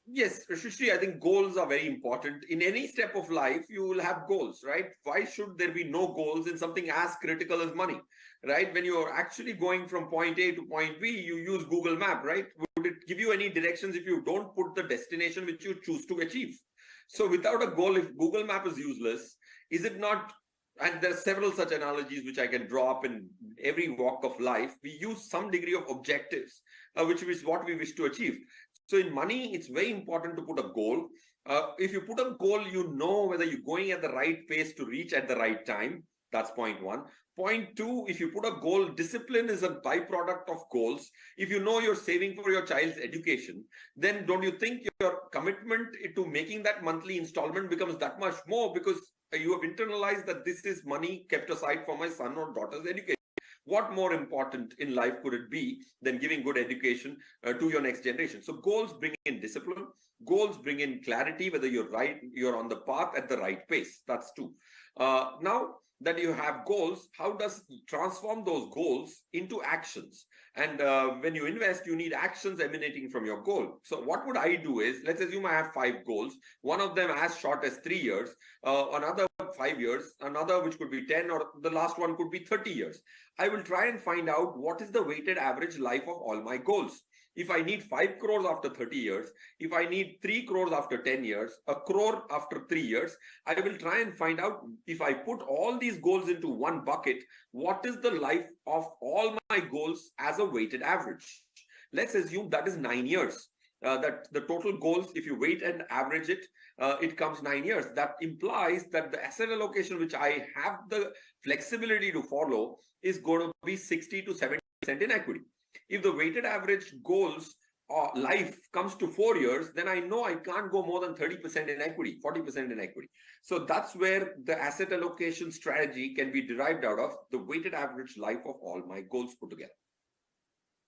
Yes, Srishti, I think goals are very important. In any step of life, you will have goals, right? Why should there be no goals in something as critical as money, right? When you're actually going from point A to point B, you use Google Map, right? Would it give you any directions if you don't put the destination which you choose to achieve? So without a goal, if Google Map is useless, is it not? And there are several such analogies which I can draw up in every walk of life. We use some degree of objectives, which is what we wish to achieve. So in money, it's very important to put a goal. If you put a goal, you know whether you're going at the right pace to reach at the right time. That's point one. Point two, if you put a goal, discipline is a byproduct of goals. If you know you're saving for your child's education, then don't you think your commitment to making that monthly installment becomes that much more, because you have internalized that this is money kept aside for my son or daughter's education. What more important in life could it be than giving good education to your next generation? So goals bring in discipline. Goals bring in clarity, whether you're on the path at the right pace. That's two. Now that you have goals, how does transform those goals into actions? And when you invest, you need actions emanating from your goal. So what would I do is, let's assume I have 5 goals, one of them as short as 3 years, another 5 years, another which could be 10, or the last one could be 30 years. I will try and find out what is the weighted average life of all my goals. If I need 5 crores after 30 years, if I need 3 crores after 10 years, a crore after 3 years, I will try and find out, if I put all these goals into one bucket, what is the life of all my goals as a weighted average. Let's assume that is 9 years. That the total goals, if you weight and average it, it comes 9 years. That implies that the asset allocation which I have the flexibility to follow is going to be 60 to 70% in equity. If the weighted average goals life comes to 4 years, then I know I can't go more than 30% in equity, 40% in equity. So that's where the asset allocation strategy can be derived out of, the weighted average life of all my goals put together.